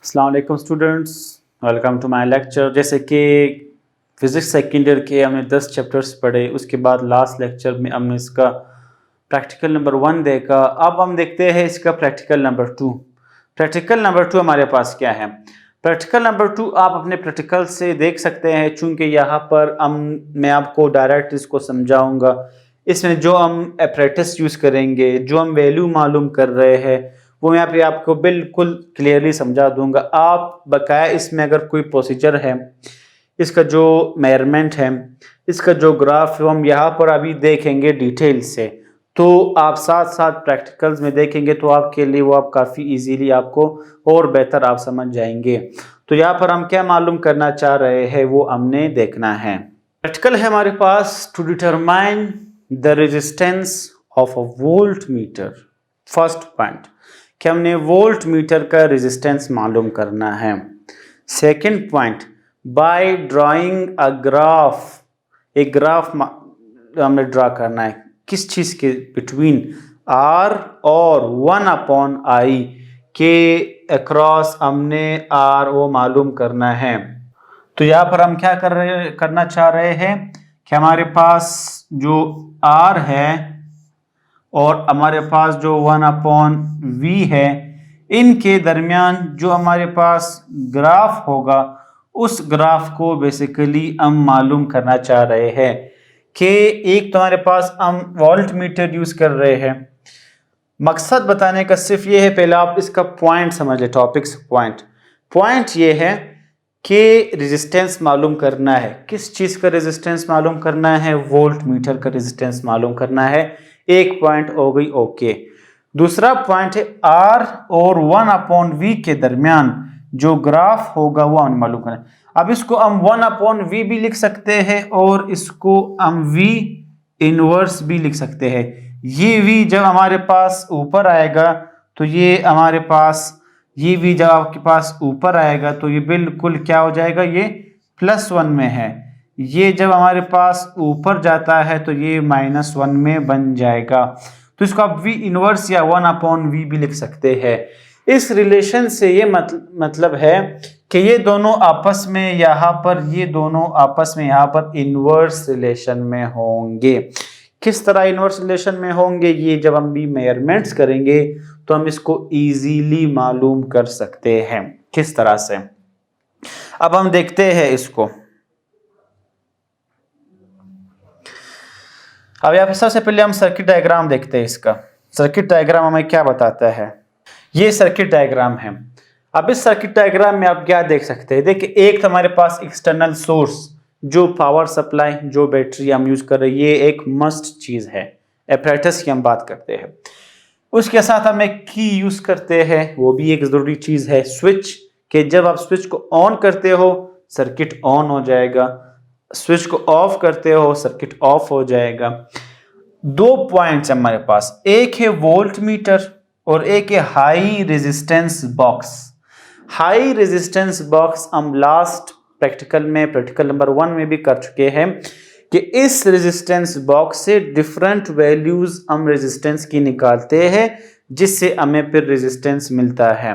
अस्सलाम वालेकुम students, welcome to my lecture. जैसे कि फिज़िक्स सेकेंड ईयर के हमने 10 चैप्टर्स पढ़े, उसके बाद लास्ट लेक्चर में हमने इसका प्रैक्टिकल नंबर 1 देखा। अब हम देखते हैं इसका प्रैक्टिकल नंबर 2। प्रैक्टिकल नंबर 2 हमारे पास क्या है? प्रैक्टिकल नंबर 2 आप अपने प्रैक्टिकल से देख सकते हैं, चूंकि यहाँ पर मैं आपको डायरेक्ट इसको समझाऊंगा। इसमें जो हम एपरेटस यूज़ करेंगे, जो हम वैल्यू मालूम कर रहे हैं, वो मैं यहाँ पे आपको बिल्कुल क्लियरली समझा दूंगा। आप बकाया इसमें अगर कोई प्रोसीजर है, इसका जो मेजरमेंट है, इसका जो ग्राफ है, हम यहाँ पर अभी देखेंगे डिटेल से। तो आप साथ साथ प्रैक्टिकल्स में देखेंगे तो आपके लिए वो आप काफ़ी इजीली आपको और बेहतर आप समझ जाएंगे। तो यहाँ पर हम क्या मालूम करना चाह रहे हैं वो हमने देखना है। प्रैक्टिकल है हमारे पास to determine the resistance of a voltmeter. First point कि हमने वोल्ट मीटर का रेजिस्टेंस मालूम करना है। Second point, by drawing a graph, एक ग्राफ हमने ड्रा करना है किस चीज़ के बिटवीन R और 1/I के अक्रॉस हमने R वो मालूम करना है। तो यहाँ पर हम क्या करना चाह रहे हैं कि हमारे पास जो R है और हमारे पास जो 1/V है, इनके दरमियान जो हमारे पास ग्राफ होगा, उस ग्राफ को बेसिकली हम मालूम करना चाह रहे हैं कि एक तो हमारे पास हम वोल्ट मीटर यूज़ कर रहे हैं। मकसद बताने का सिर्फ ये है, पहले आप इसका पॉइंट समझ लें, टॉपिक्स पॉइंट ये है कि रेजिस्टेंस मालूम करना है। किस चीज़ का रेजिस्टेंस मालूम करना है? वोल्ट मीटर का रेजिस्टेंस मालूम करना है। एक पॉइंट हो गई, ओके। दूसरा पॉइंट है R और 1/V के दरमियान जो ग्राफ होगा वो हमें मालूम करना है। अब इसको हम 1/V भी लिख सकते हैं और इसको हम V इनवर्स भी लिख सकते हैं। ये V जब हमारे पास ऊपर आएगा तो ये हमारे पास, ये V जब आपके पास ऊपर आएगा तो ये बिल्कुल क्या हो जाएगा, ये +1 में है। ये जब हमारे पास ऊपर जाता है तो ये -1 में बन जाएगा। तो इसको आप V इनवर्स या 1/V भी लिख सकते हैं। इस रिलेशन से ये मतलब है कि ये दोनों आपस में यहाँ पर, ये दोनों आपस में यहाँ पर इनवर्स रिलेशन में होंगे। किस तरह इनवर्स रिलेशन में होंगे? ये जब हम भी मेजरमेंट्स करेंगे तो हम इसको इजीली मालूम कर सकते हैं। किस तरह से? अब हम देखते हैं इसको। अब यहाँ पे सबसे पहले हम सर्किट डायग्राम देखते हैं। इसका सर्किट डायग्राम हमें क्या बताता है? ये सर्किट डायग्राम है। अब इस सर्किट डायग्राम में आप क्या देख सकते हैं? देखिए, एक तो हमारे पास एक्सटर्नल सोर्स, जो पावर सप्लाई, जो बैटरी हम यूज कर रहे हैं, ये एक मस्ट चीज है। एपरेटस की हम बात करते हैं। उसके साथ हम एक की यूज करते हैं, वो भी एक जरूरी चीज है। स्विच, के जब आप स्विच को ऑन करते हो सर्किट ऑन हो जाएगा, स्विच को ऑफ करते हो सर्किट ऑफ हो जाएगा। दो पॉइंट्स हमारे पास, एक है वोल्ट मीटर और एक है high resistance box. High resistance box हम लास्ट प्रैक्टिकल में, प्रैक्टिकल नंबर 1 में भी कर चुके हैं कि इस रेजिस्टेंस बॉक्स से डिफरेंट वैल्यूज हम रेजिस्टेंस की निकालते हैं, जिससे हमें फिर रेजिस्टेंस मिलता है।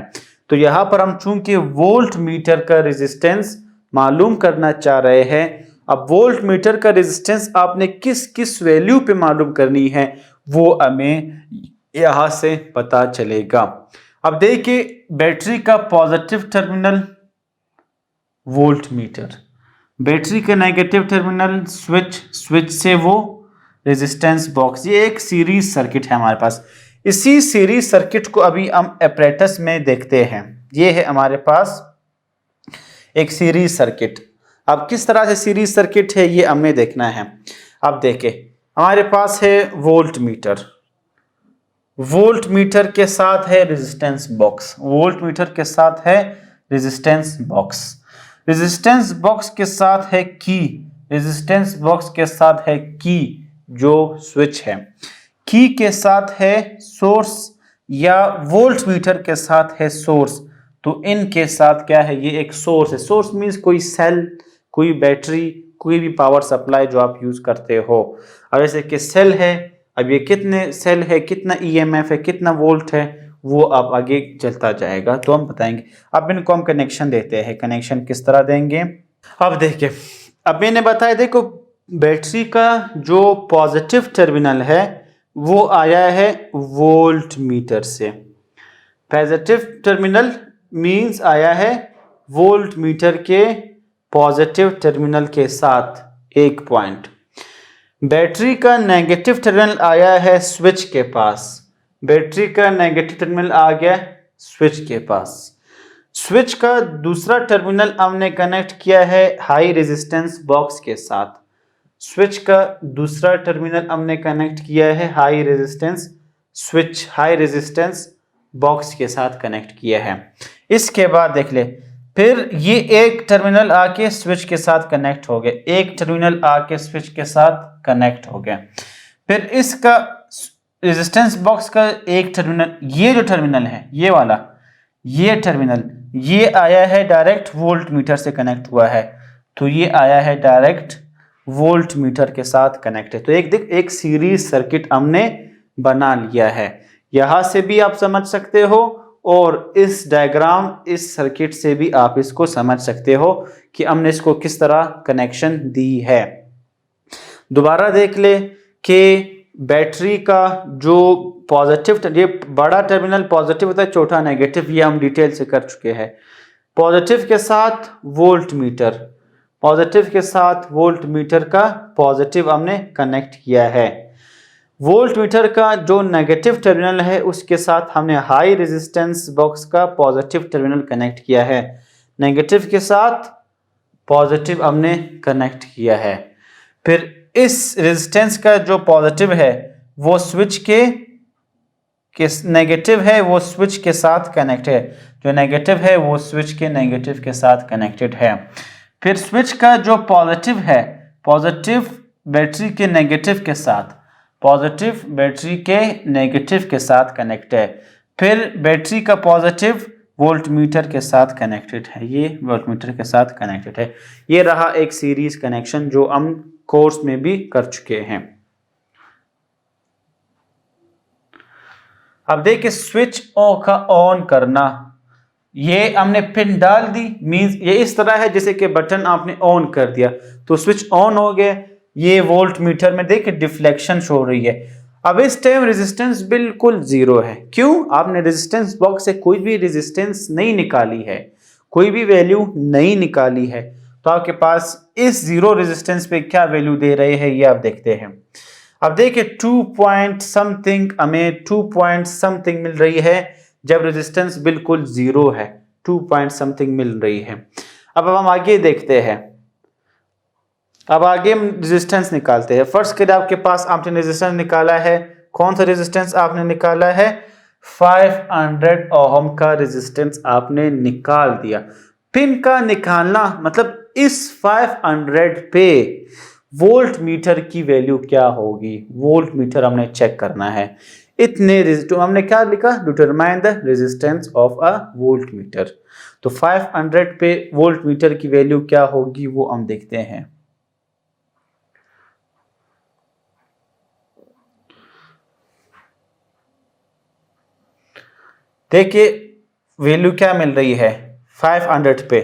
तो यहाँ पर हम चूंकि वोल्ट मीटर का रेजिस्टेंस मालूम करना चाह रहे हैं, अब वोल्ट मीटर का रेजिस्टेंस आपने किस किस वैल्यू पे मालूम करनी है वो हमें यहाँ से पता चलेगा। अब देखिए, बैटरी का positive terminal volt meter, battery का नेगेटिव टर्मिनल स्विच, स्विच से वो रेजिस्टेंस बॉक्स। ये एक सीरीज सर्किट है हमारे पास। इसी सीरीज सर्किट को अभी हम एपरेटस में देखते हैं। ये है हमारे पास एक सीरीज सर्किट। अब किस तरह से सीरीज सर्किट है ये हमें देखना है। अब देखें, हमारे पास है वोल्ट मीटर, वोल्ट मीटर के साथ है रेजिस्टेंस बॉक्स, वोल्ट मीटर के साथ है रेजिस्टेंस बॉक्स, रेजिस्टेंस बॉक्स के साथ है की, रेजिस्टेंस बॉक्स के साथ है की जो स्विच है, की के साथ है सोर्स या वोल्ट मीटर के साथ है सोर्स। तो इनके साथ क्या है? ये एक सोर्स है। सोर्स मीन्स कोई सेल, कोई बैटरी, कोई भी पावर सप्लाई जो आप यूज करते हो। अब जैसे कि सेल है, अब ये कितने सेल है, कितना ईएमएफ है, कितना वोल्ट है, वो अब आगे चलता जाएगा तो हम बताएंगे। अब इनको हम कनेक्शन देते हैं, कनेक्शन किस तरह देंगे। अब देखिए, अब मैंने बताया, देखो बैटरी का जो पॉजिटिव टर्मिनल है वो आया है वोल्ट मीटर से। पॉजिटिव टर्मिनल मींस आया है वोल्ट मीटर के पॉजिटिव टर्मिनल के साथ एक पॉइंट। बैटरी का नेगेटिव टर्मिनल आया है स्विच के पास। बैटरी का नेगेटिव टर्मिनल आ गया स्विच के पास। स्विच का दूसरा टर्मिनल हमने कनेक्ट किया है हाई रेजिस्टेंस बॉक्स के साथ। स्विच का दूसरा टर्मिनल हमने कनेक्ट किया है high resistance switch, high resistance box के साथ कनेक्ट किया है। इसके बाद देख ले, फिर ये एक टर्मिनल आके स्विच के साथ कनेक्ट हो गया, एक टर्मिनल आके स्विच के साथ कनेक्ट हो गया। फिर इसका रेजिस्टेंस बॉक्स का एक टर्मिनल, ये जो टर्मिनल है ये वाला, ये टर्मिनल ये आया है डायरेक्ट वोल्ट मीटर से कनेक्ट हुआ है, तो ये आया है डायरेक्ट वोल्ट मीटर के साथ कनेक्ट है। तो एक सीरीज सर्किट हमने बना लिया है। यहां से भी आप समझ सकते हो और इस डायग्राम, इस सर्किट से भी आप इसको समझ सकते हो कि हमने इसको किस तरह कनेक्शन दी है। दोबारा देख ले कि बैटरी का जो पॉजिटिव, ये बड़ा टर्मिनल पॉजिटिव होता है, छोटा नेगेटिव, ये हम डिटेल से कर चुके हैं। पॉजिटिव के साथ वोल्ट मीटर, पॉजिटिव के साथ वोल्ट मीटर का पॉजिटिव हमने कनेक्ट किया है। वोल्ट मीटर का जो नेगेटिव टर्मिनल है उसके साथ हमने हाई रेजिस्टेंस बॉक्स का पॉजिटिव टर्मिनल कनेक्ट किया है। नेगेटिव के साथ पॉजिटिव हमने कनेक्ट किया है। फिर इस रेजिस्टेंस का जो पॉजिटिव है वो स्विच के नेगेटिव है, वो स्विच के साथ कनेक्ट है, जो नेगेटिव है वो स्विच के नेगेटिव के साथ कनेक्टेड है। फिर स्विच का जो पॉजिटिव है, पॉजिटिव बैटरी के नेगेटिव के साथ, पॉजिटिव बैटरी के नेगेटिव के साथ कनेक्ट है। फिर बैटरी का पॉजिटिव वोल्ट मीटर के साथ कनेक्टेड है, ये वोल्ट मीटर के साथ कनेक्टेड है। ये रहा एक सीरीज कनेक्शन जो हम कोर्स में भी कर चुके हैं। अब देखिए स्विच का ऑन करना, ये हमने पिन डाल दी, मींस ये इस तरह है जैसे कि बटन आपने ऑन कर दिया तो स्विच ऑन हो गया। ये वोल्ट मीटर में देखिए डिफ्लेक्शन शो हो रही है। अब इस टाइम रेजिस्टेंस बिल्कुल जीरो है। क्यों? आपने रेजिस्टेंस बॉक्स से कोई भी रेजिस्टेंस नहीं निकाली है, कोई भी वैल्यू नहीं निकाली है, तो आपके पास इस जीरो रेजिस्टेंस पे क्या वैल्यू दे रहे हैं ये आप देखते हैं। अब देखिए 2 पॉइंट समथिंग, हमें 2 पॉइंट समथिंग मिल रही है जब रेजिस्टेंस बिल्कुल जीरो है, 2 पॉइंट समथिंग मिल रही है। अब हम आगे देखते हैं, अब आगे हम रेजिस्टेंस निकालते हैं। फर्स्ट के आपके पास आपने रेजिस्टेंस निकाला है, कौन सा रेजिस्टेंस आपने निकाला है? 500 ओम का रेजिस्टेंस आपने निकाल दिया। पिन का निकालना मतलब इस 500 पे वोल्ट मीटर की वैल्यू क्या होगी, वोल्ट मीटर हमने चेक करना है। इतने हमने क्या लिखा? Determine the resistance of a volt meter. तो 500 पे वोल्ट मीटर की वैल्यू क्या होगी वो हम देखते हैं। देखिए वैल्यू क्या मिल रही है 500 पे,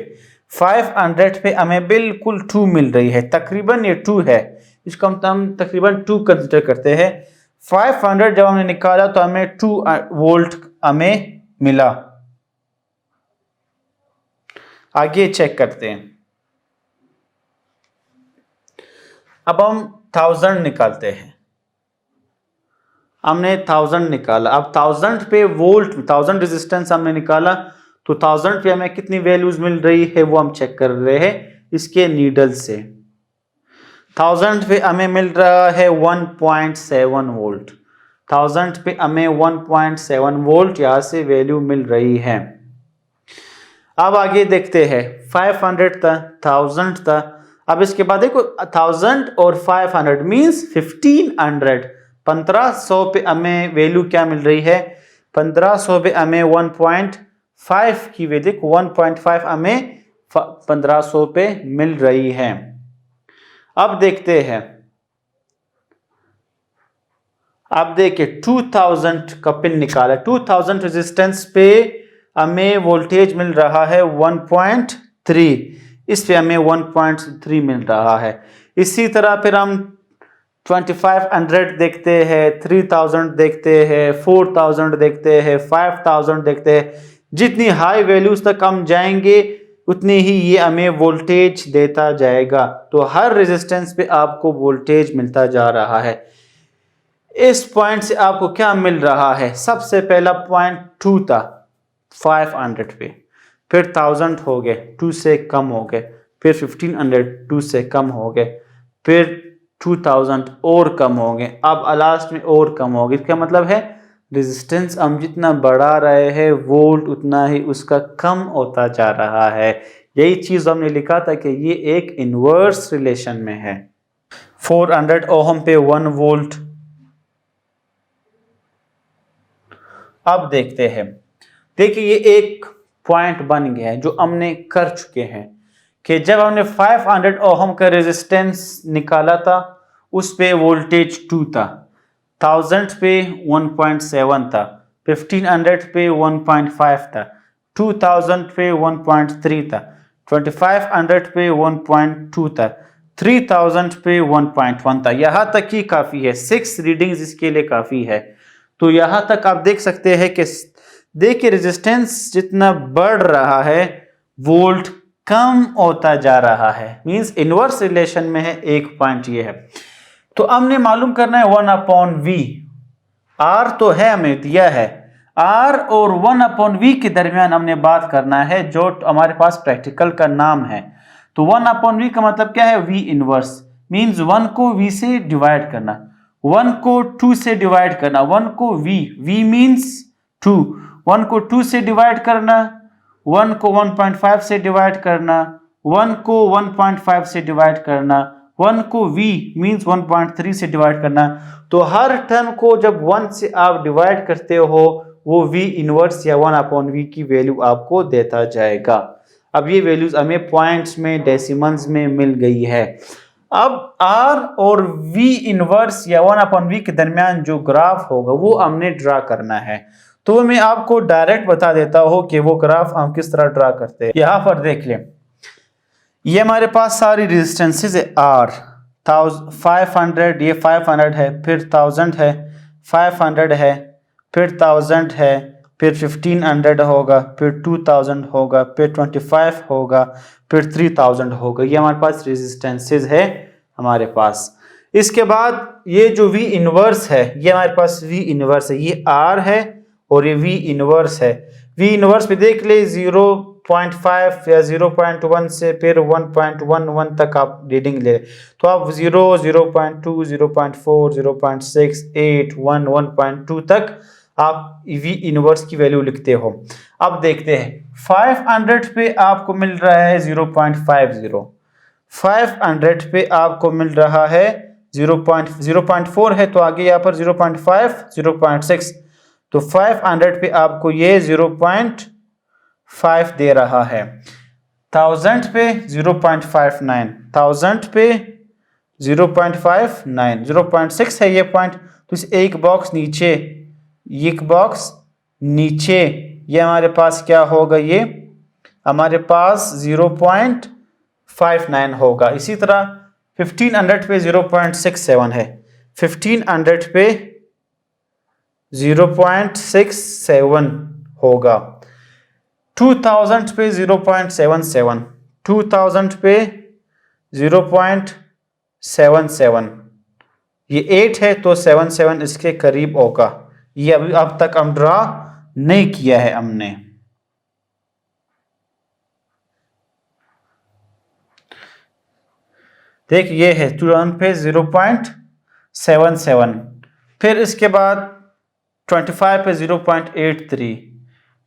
500 पे हमें बिल्कुल 2 मिल रही है, तकरीबन ये 2 है, इसको हम तकरीबन 2 कंसिडर करते हैं। 500 जब हमने निकाला तो हमें 2 वोल्ट हमें मिला। आगे चेक करते हैं। अब हम 1000 निकालते हैं, हमने 1000 निकाला। अब 1000 पे वोल्ट, 1000 रेजिस्टेंस हमने निकाला तो 1000 पे हमें कितनी वैल्यूज मिल रही है वो हम चेक कर रहे हैं इसके नीडल से। 1000 पे हमें मिल रहा है 1.7 वोल्ट, 1000 पे हमें 1.7 वोल्ट यहां से वैल्यू मिल रही है। अब आगे देखते हैं 500 था, 1000 था। अब इसके बाद देखो 1000 और 500 मींस 1500, 1500 पे हमें वैल्यू क्या मिल रही है? 1500 पे हमें 1.5 की वैल्यू, 1.5 हमें 1500 पे मिल रही है। अब देखते हैं, आप देखिए 2000 का पिन निकाला, 2000 रेजिस्टेंस पे हमें वोल्टेज मिल रहा है 1.3, इस पे हमें 1.3 मिल रहा है। इसी तरह फिर हम 2500 देखते हैं, 3000 देखते हैं, 4000 देखते हैं, 5000 देखते हैं। जितनी हाई वैल्यूज तक हम जाएंगे उतनी ही ये हमें वोल्टेज देता जाएगा। तो हर रेजिस्टेंस पे आपको वोल्टेज मिलता जा रहा है। इस पॉइंट से आपको क्या मिल रहा है? सबसे पहला पॉइंट 2 था 500 पे, फिर 1000 हो गए, 2 से कम हो गए, फिर 1500 2 से कम हो गए, फिर 2000 और कम हो गए, अब लास्ट में और कम हो गए। इसका मतलब है रेजिस्टेंस हम जितना बढ़ा रहे हैं वोल्ट उतना ही उसका कम होता जा रहा है। यही चीज हमने लिखा था कि ये एक इनवर्स रिलेशन में है। 400 ओहम पे 1 वोल्ट। अब देखते हैं, देखिए ये एक पॉइंट बन गया है जो हमने कर चुके हैं कि जब हमने 500 ओहम का रेजिस्टेंस निकाला था उस पे वोल्टेज 2 था, 1000 पे 1.7 था, 1500 पे 1.5 था, 2000 पे 1.3 था, 2500 पे 1.2 था, 3000 पे 1.1 था। यहां तक ही काफी है, 6 रीडिंग्स इसके लिए काफी है। तो यहां तक आप देख सकते हैं कि देखिए रेजिस्टेंस जितना बढ़ रहा है वोल्ट कम होता जा रहा है, मींस इनवर्स रिलेशन में है। एक पॉइंट ये है। तो हमने मालूम करना है 1/V। R तो है हमें दिया है, R और 1/V के दरमियान हमने बात करना है जो हमारे पास प्रैक्टिकल का नाम है। तो 1/V का मतलब क्या है? V इनवर्स, मींस 1 को V से डिवाइड करना, 1 को 2 से डिवाइड करना, 1 को V मींस 2, 1 को 2 से डिवाइड करना, 1 को 1.5 से डिवाइड करना, 1 को 1.5 से डिवाइड करना, 1 को V मींस 1.3 से डिवाइड करना। तो हर टर्म को जब 1 से आप डिवाइड करते हो वो V इनवर्स या 1/V की वैल्यू आपको देता जाएगा। अब ये वैल्यूज हमें पॉइंट्स में, डेसिमल्स में मिल गई है। अब R और V इनवर्स या 1/V के दरमियान जो ग्राफ होगा वो हमने ड्रा करना है। तो मैं आपको डायरेक्ट बता देता हूं कि वो ग्राफ हम किस तरह ड्रा करते हैं। यहां पर देख लें, ये हमारे पास सारी रेजिस्टेंसेस है। R 500, ये 500 है, फिर 1000 है, 500 है, फिर 1000 है, फिर 1500 होगा, फिर 2000 होगा, फिर 25 होगा, फिर 3000 होगा। ये हमारे पास रेजिस्टेंसेस है हमारे पास। इसके बाद ये जो V इनवर्स है, ये हमारे पास V इनवर्स है, ये R है और ये V इनवर्स है। V इनवर्स पे देख ले 0.5 या 0.1 से फिर 1.11 तक आप रीडिंग ले, तो आप 0, 0.2, 0.4, 0.6, 8, 1, 1.2 तक आप V इनवर्स की वैल्यू लिखते हो। अब देखते हैं 500 पे आपको मिल रहा है 0.50, 500 पे आपको मिल रहा है 0.4 है, तो आगे यहाँ पर 0.5, 0.6, तो 500 पे आपको ये 0.5 दे रहा है। 1000 पे 0.59, 1000 पे 0.59, 0.6 है ये पॉइंट, तो इस एक बॉक्स नीचे, एक बॉक्स नीचे, ये हमारे पास क्या होगा? ये हमारे पास 0.59 होगा। इसी तरह 1500 पे 0.67 है, 1500 पे 0.67 होगा, 2000 पे 0.77, 2000 पे 0.77, ये 8 है तो 77 इसके करीब होगा। ये अभी अब तक हम ड्रा नहीं किया है हमने। देख ये है 2000 पे 0.77, फिर इसके बाद 25 पे 0.83,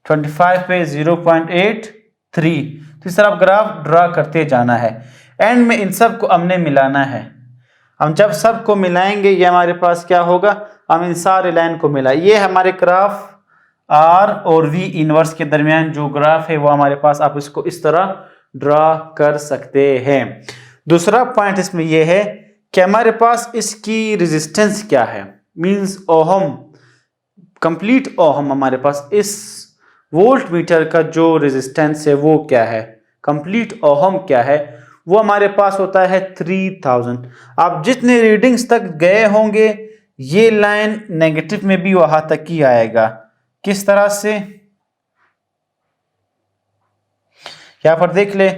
25 पे 0.83। तो इस तरह आप ग्राफ ड्रा करते जाना है। एंड में इन सब को हमने मिलाना है। हम जब सबको मिलाएंगे ये हमारे पास क्या होगा? हम इन सारे लाइन को मिला, ये हमारे ग्राफ R और V इनवर्स के दरमियान जो ग्राफ है वो हमारे पास, आप इसको इस तरह ड्रा कर सकते हैं। दूसरा पॉइंट इसमें यह है कि हमारे पास इसकी रेजिस्टेंस क्या है। मींस ओहम, कंप्लीट ओहम हमारे पास इस वोल्ट मीटर का जो रेजिस्टेंस है वो क्या है, कंप्लीट ओहम क्या है, वो हमारे पास होता है 3000। आप जितने रीडिंग्स तक गए होंगे ये लाइन नेगेटिव में भी वहां तक ही आएगा। किस तरह से, यहां पर देख ले,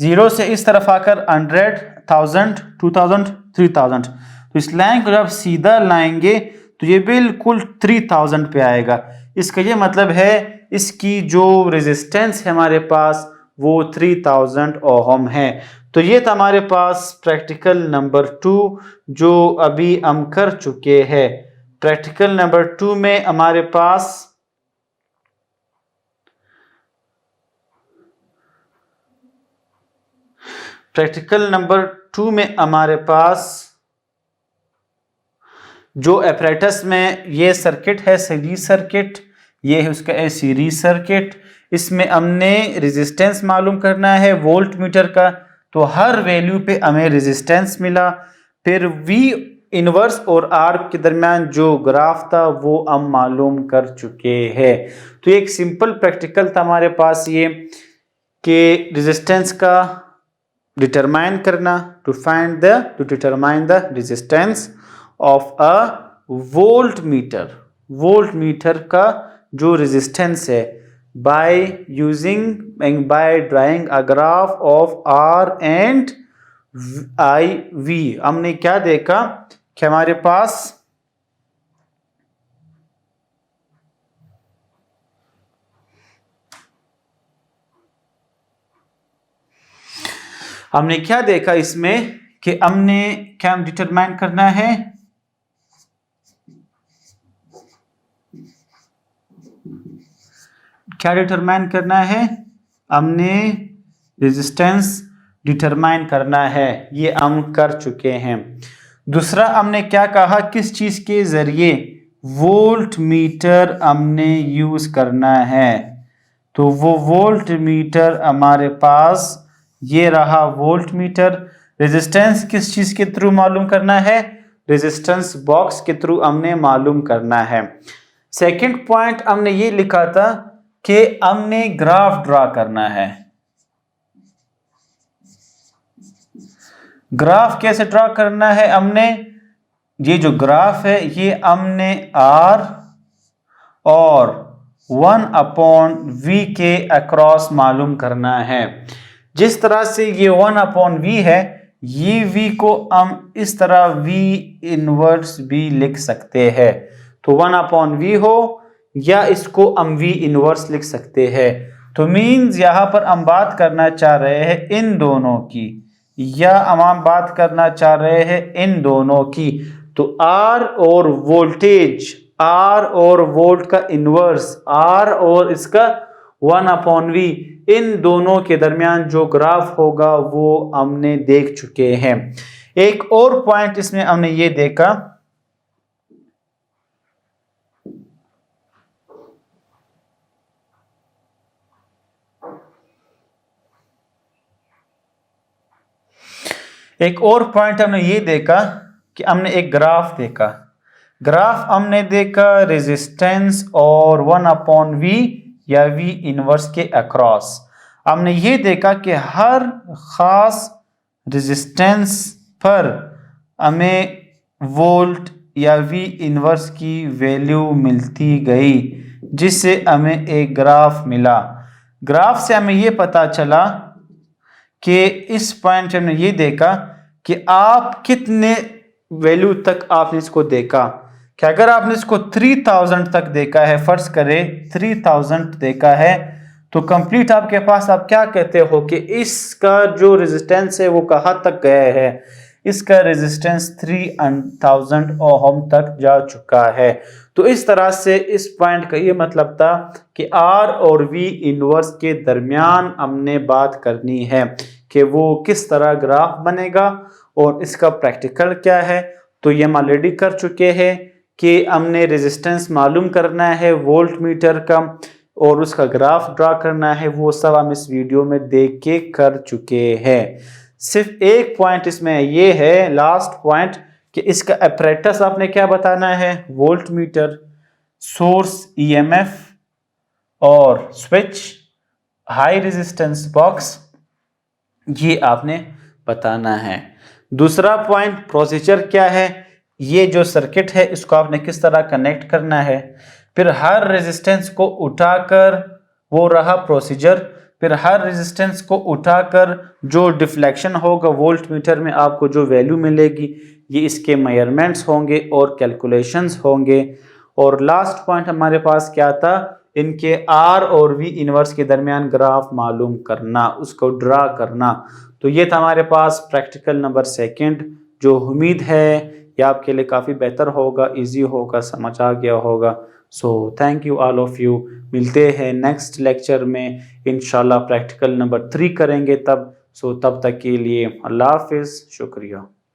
0 से इस तरफ आकर 100, 1000, 2000, 3000, तो इस लाइन को जब सीधा लाएंगे तो ये बिल्कुल 3000 पे आएगा। इसका ये मतलब है इसकी जो रेजिस्टेंस है हमारे पास वो 3000 ओहम है। तो ये था हमारे पास प्रैक्टिकल नंबर 2 जो अभी हम कर चुके हैं। प्रैक्टिकल नंबर 2 में हमारे पास जो apparatus में ये सर्किट है सीरीज सर्किट, ये है उसका सीरीज सर्किट। इसमें हमने रेजिस्टेंस मालूम करना है वोल्ट मीटर का, तो हर वैल्यू पे हमें रेजिस्टेंस मिला। फिर V इनवर्स और R के दरमियान जो ग्राफ था वो हम मालूम कर चुके हैं। तो एक सिंपल प्रैक्टिकल था हमारे पास ये कि रेजिस्टेंस का डिटरमाइन करना, to determine the resistance of a voltmeter का जो रेजिस्टेंस है by drawing a graph of R and IV। हमने क्या देखा कि हमारे पास हमने क्या देखा इसमें कि हमने क्या डिटरमाइन करना है, क्या डिटरमाइन करना है, हमने रेजिस्टेंस डिटरमाइन करना है, ये हम कर चुके हैं। दूसरा हमने क्या कहा, किस चीज के जरिए, वोल्ट मीटर हमने यूज करना है। तो वो वोल्ट मीटर हमारे पास ये रहा वोल्ट मीटर। रेजिस्टेंस किस चीज के थ्रू मालूम करना है, रेजिस्टेंस बॉक्स के थ्रू हमने मालूम करना है। सेकंड पॉइंट हमने ये लिखा था कि हमने ग्राफ ड्रा करना है। ग्राफ कैसे ड्रा करना है, हमने ये जो ग्राफ है ये हमने R और 1/V के अक्रॉस मालूम करना है। जिस तरह से ये 1/V है, ये V को हम इस तरह V इनवर्स भी लिख सकते हैं। तो 1/V हो या इसको हम V इनवर्स लिख सकते हैं। तो मीन्स यहां पर हम बात करना चाह रहे हैं इन दोनों की, या हम बात करना चाह रहे हैं इन दोनों की। तो R और वोल्टेज, R और वोल्ट का इनवर्स, R और इसका 1/V, इन दोनों के दरमियान जो ग्राफ होगा वो हमने देख चुके हैं। एक और पॉइंट इसमें हमने ये देखा, एक और पॉइंट हमने ये देखा कि हमने एक ग्राफ देखा, ग्राफ हमने देखा रेजिस्टेंस और 1/V या V इनवर्स के अक्रॉस। हमने ये देखा कि हर खास रेजिस्टेंस पर हमें वोल्ट या V इनवर्स की वैल्यू मिलती गई, जिससे हमें एक ग्राफ मिला। ग्राफ से हमें ये पता चला कि इस पॉइंट हमने ये देखा कि आप कितने वैल्यू तक आपने इसको देखा, कि अगर आपने इसको 3000 तक देखा है, फर्ज करें 3000 देखा है, तो कंप्लीट आपके पास आप क्या कहते हो कि इसका जो रेजिस्टेंस है वो कहां तक गया है, इसका रेजिस्टेंस 3000 ओहम तक जा चुका है। तो इस तरह से इस पॉइंट का ये मतलब था कि R और V इनवर्स के दरमियान हमने बात करनी है कि वो किस तरह ग्राफ बनेगा और इसका प्रैक्टिकल क्या है। तो ये हम ऑलरेडी कर चुके हैं कि हमने रेजिस्टेंस मालूम करना है वोल्ट मीटर का और उसका ग्राफ ड्रा करना है, वो सब हम इस वीडियो में देख के कर चुके हैं। सिर्फ एक पॉइंट इसमें ये है, लास्ट पॉइंट, कि इसका अपरेटस आपने क्या बताना है, वोल्ट मीटर, सोर्स ईएमएफ और स्विच, हाई रेजिस्टेंस बॉक्स, ये आपने बताना है। दूसरा पॉइंट प्रोसीजर क्या है, ये जो सर्किट है इसको आपने किस तरह कनेक्ट करना है। फिर हर रेजिस्टेंस को उठाकर, वो रहा प्रोसीजर, फिर हर रेजिस्टेंस को उठाकर जो डिफ्लेक्शन होगा वोल्ट मीटर में आपको जो वैल्यू मिलेगी, ये इसके मेजरमेंट्स होंगे और कैलकुलेशंस होंगे। और लास्ट पॉइंट हमारे पास क्या था, इनके आर और वी इनवर्स के दरमियान ग्राफ मालूम करना, उसको ड्रा करना। तो ये था हमारे पास प्रैक्टिकल नंबर सेकंड, जो उम्मीद है ये आपके लिए काफ़ी बेहतर होगा, इजी होगा, समझ आ गया होगा। So thank you all of you. मिलते हैं नेक्स्ट लेक्चर में इंशाल्लाह, प्रैक्टिकल नंबर 3 करेंगे तब। सो तब तक के लिए अल्लाह हाफिज़, शुक्रिया।